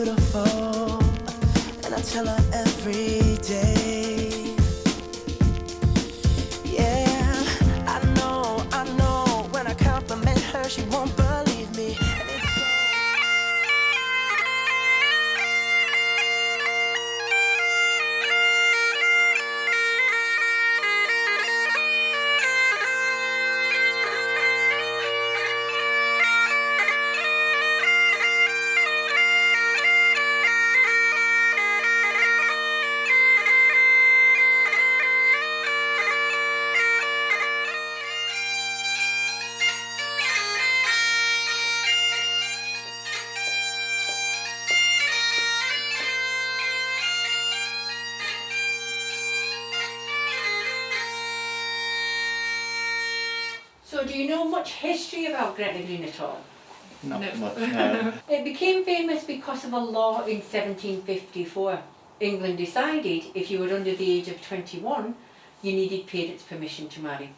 beautiful, and I tell her every day. Yeah, I know, when I compliment her, she won't believe me. And it's so So do you know much history about Gretna Green at all? Not much, no. It became famous because of a law in 1754. England decided if you were under the age of 21, you needed parents' permission to marry.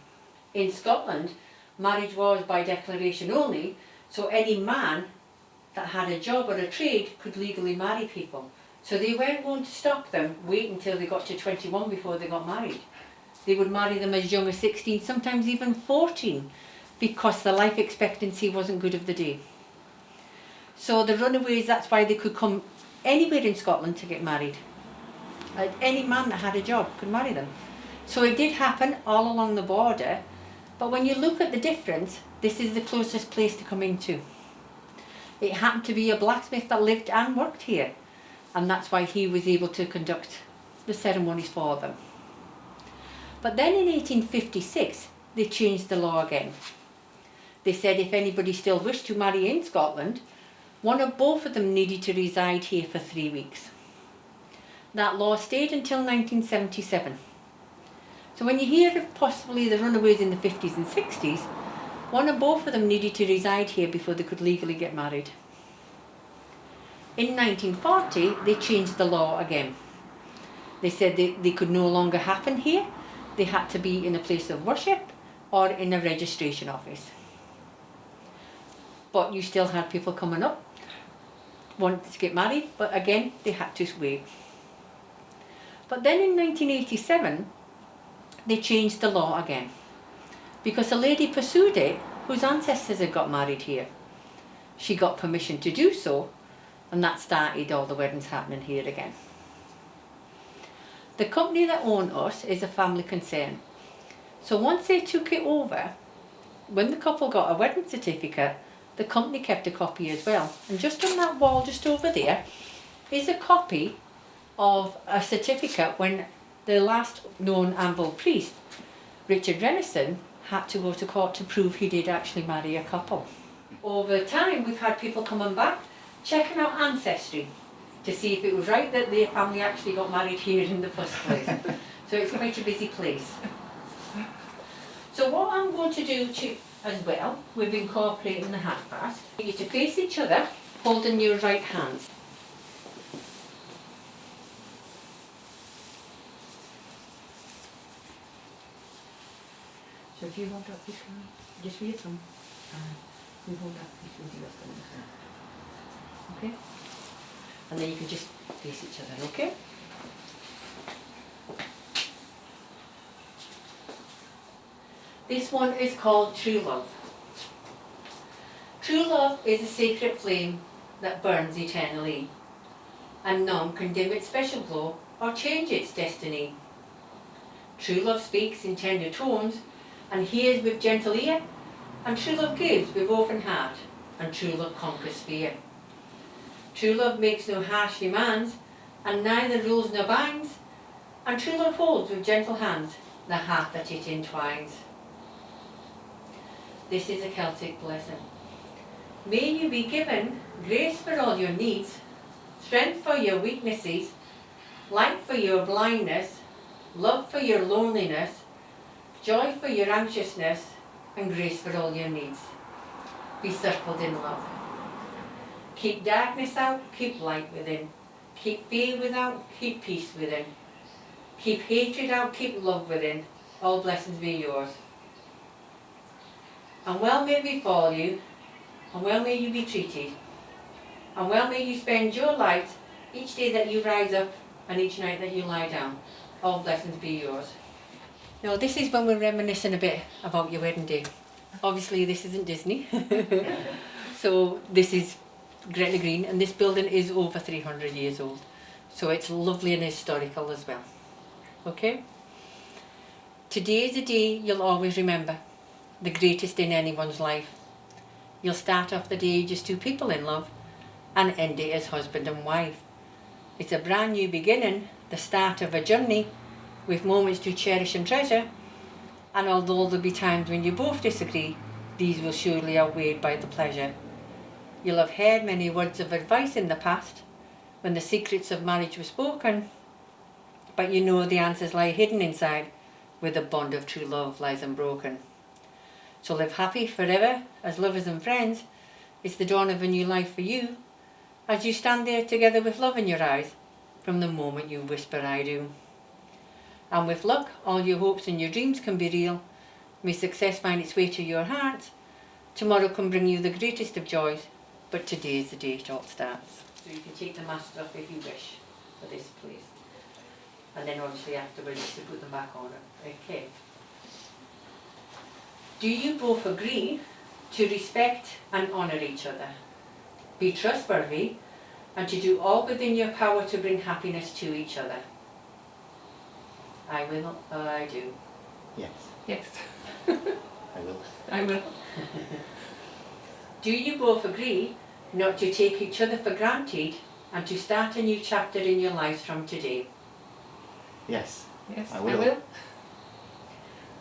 In Scotland, marriage was by declaration only, so any man that had a job or a trade could legally marry people. So they weren't going to stop them, wait until they got to 21 before they got married. They would marry them as young as 16, sometimes even 14, because the life expectancy wasn't good of the day. So the runaways, that's why they could come anywhere in Scotland to get married. Any man that had a job could marry them. So it did happen all along the border, but when you look at the difference, this is the closest place to come into. It happened to be a blacksmith that lived and worked here, and that's why he was able to conduct the ceremonies for them. But then in 1856, they changed the law again. They said if anybody still wished to marry in Scotland, one or both of them needed to reside here for 3 weeks. That law stayed until 1977. So when you hear of possibly the runaways in the 50s and 60s, one or both of them needed to reside here before they could legally get married. In 1940, they changed the law again. They said they could no longer happen here. They had to be in a place of worship or in a registration office. But you still had people coming up, wanting to get married, but again, they had to wait. But then in 1987, they changed the law again, because a lady pursued it whose ancestors had got married here. She got permission to do so, and that started all the weddings happening here again. The company that owned us is a family concern. So once they took it over, when the couple got a wedding certificate, the company kept a copy as well. And just on that wall just over there is a copy of a certificate when the last known anvil priest, Richard Renison, had to go to court to prove he did actually marry a couple. Over time, we've had people coming back, checking out ancestry, to see if it was right that their family actually got married here in the first place. So it's quite a busy place. So what I'm going to do as well, we've incorporating the hat fast, you to face each other, holding your right hands. So if you hold up this hand, just with your thumb, and you hold up this with your thumb. Okay? And then you can just face each other, okay? This one is called True Love. True love is a sacred flame that burns eternally, and none can dim its special glow or change its destiny. True love speaks in tender tones and hears with gentle ear, and true love gives with open heart, and true love conquers fear. True love makes no harsh demands, and neither rules nor binds, and true love holds with gentle hands the heart that it entwines. This is a Celtic blessing. May you be given grace for all your needs, strength for your weaknesses, light for your blindness, love for your loneliness, joy for your anxiousness, and grace for all your needs. Be circled in love. Keep darkness out, keep light within. Keep fear without, keep peace within. Keep hatred out, keep love within. All blessings be yours. And well may befall you, and well may you be treated. And well may you spend your lives each day that you rise up and each night that you lie down. All blessings be yours. Now this is when we're reminiscing a bit about your wedding day. Obviously this isn't Disney. So this is Gretna Green, and this building is over 300 years old. So it's lovely and historical as well. Okay? Today is a day you'll always remember, the greatest in anyone's life. You'll start off the day just two people in love and end it as husband and wife. It's a brand new beginning, the start of a journey with moments to cherish and treasure, and although there'll be times when you both disagree, these will surely outweigh by the pleasure. You'll have heard many words of advice in the past when the secrets of marriage were spoken, but you know the answers lie hidden inside where the bond of true love lies unbroken. So live happy forever as lovers and friends. It's the dawn of a new life for you as you stand there together with love in your eyes from the moment you whisper I do. And with luck, all your hopes and your dreams can be real. May success find its way to your heart. Tomorrow can bring you the greatest of joys, but today is the day it all starts. So you can take the masks off if you wish for this, please. And then obviously afterwards to put them back on. Okay. Do you both agree to respect and honour each other, be trustworthy, and to do all within your power to bring happiness to each other? I will, I do. Yes, Yes, I will. I will. Do you both agree not to take each other for granted and to start a new chapter in your lives from today? Yes, Yes, I I will. will.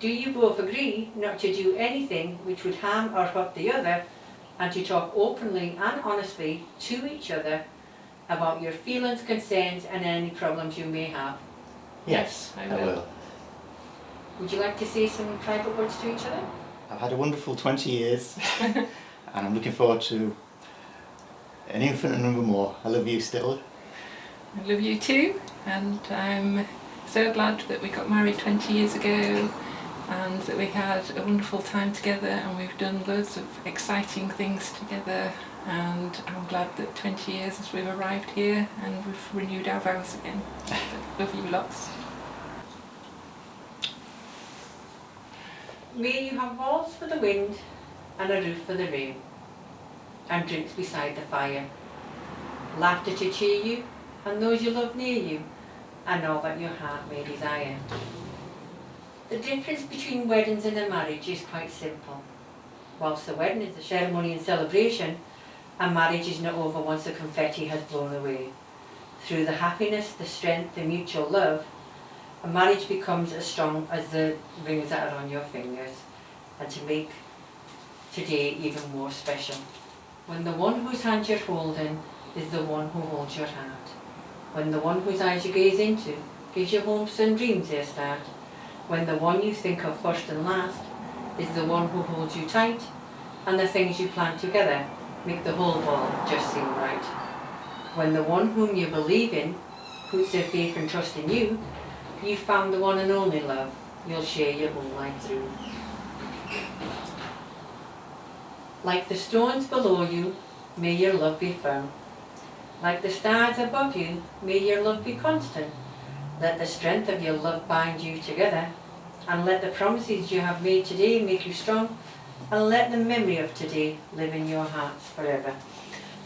Do you both agree not to do anything which would harm or hurt the other, and to talk openly and honestly to each other about your feelings, concerns and any problems you may have? Yes, I I will. will. Would you like to say some private words to each other? I've had a wonderful 20 years and I'm looking forward to an infinite number more. I love you still. I love you too, and I'm so glad that we got married 20 years ago and that we had a wonderful time together, and we've done loads of exciting things together, and I'm glad that 20 years as we've arrived here and we've renewed our vows again. So, love you lots. May you have balls for the wind and a roof for the rain, and drinks beside the fire, laughter to cheer you and those you love near you, and all that your heart may desire. The difference between weddings and a marriage is quite simple. Whilst the wedding is a ceremony and celebration, a marriage is not over once the confetti has blown away. Through the happiness, the strength, the mutual love, a marriage becomes as strong as the rings that are on your fingers, and to make today even more special. When the one whose hand you're holding is the one who holds your heart. When the one whose eyes you gaze into gives you hopes and dreams their start. When the one you think of first and last is the one who holds you tight, and the things you plan together make the whole ball just seem right. When the one whom you believe in puts their faith and trust in you, you've found the one and only love you'll share your whole life through. Like the stones below you, may your love be firm. Like the stars above you, may your love be constant. Let the strength of your love bind you together, and let the promises you have made today make you strong, and let the memory of today live in your hearts forever.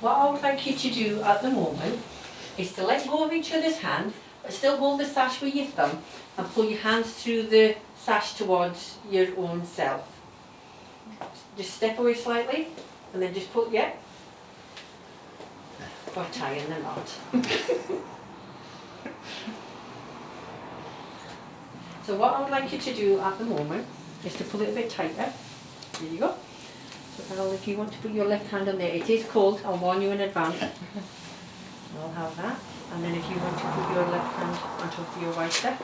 What I would like you to do at the moment is to let go of each other's hand, but still hold the sash with your thumb, and pull your hands through the sash towards your own self. Just step away slightly, and then just pull, yeah, for tying the knot. So what I would like you to do at the moment is to pull it a bit tighter. There you go. So Carol, if you want to put your left hand on there, it is cold, I'll warn you in advance. I'll have that. And then if you want to put your left hand on top of your right there.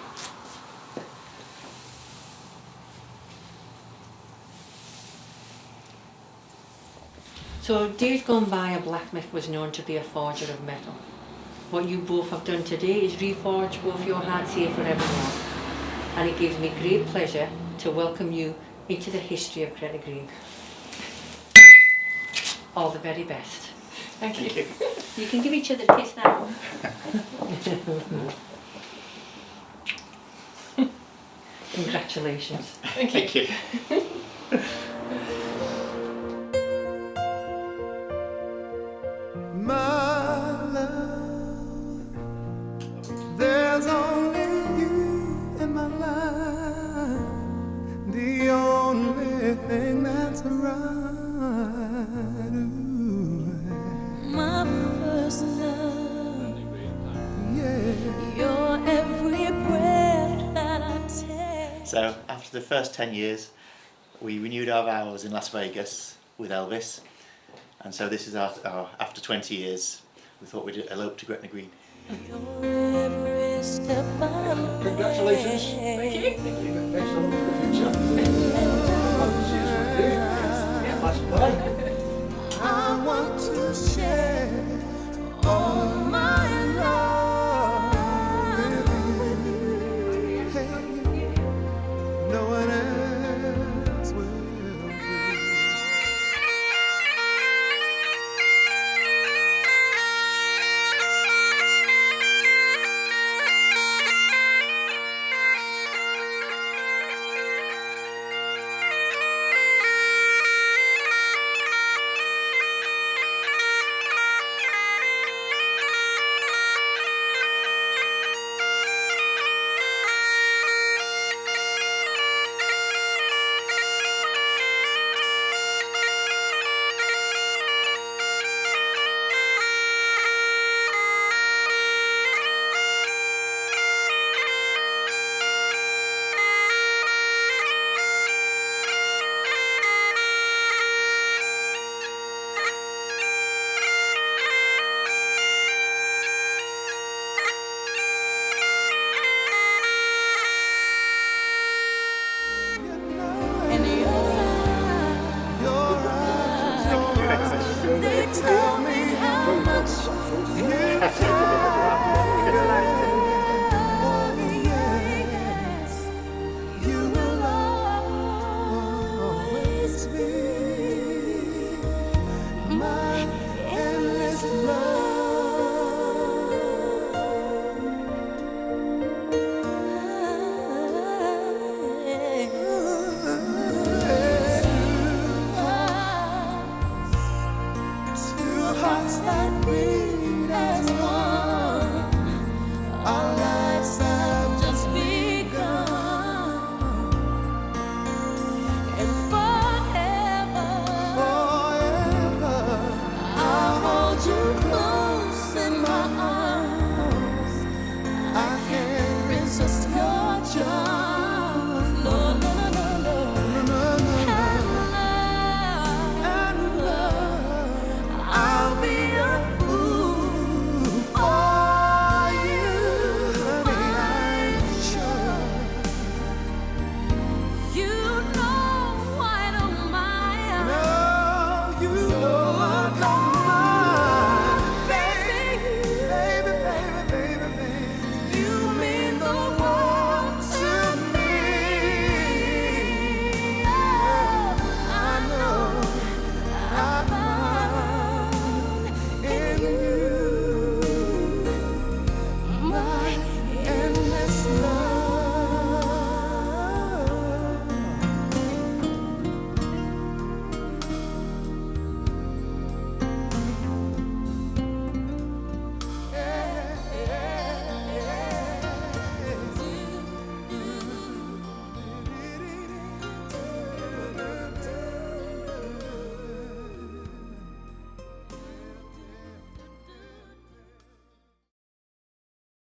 So days gone by, a blacksmith was known to be a forger of metal. What you both have done today is reforge both your hearts here forevermore. And it gives me great pleasure to welcome you into the history of Gretna Green. All the very best. Thank you. You can give each other a kiss now. Congratulations. Thank you. My love, there's only you in my life, the only thing that's right. Ooh. My first love, yeah, you're every breath that I take. So after the first 10 years, we renewed our vows in Las Vegas with Elvis. And so this is our after 20 years, we thought we'd elope to Gretna Green. Congratulations. Thank you. Best of luck for the future. I want to share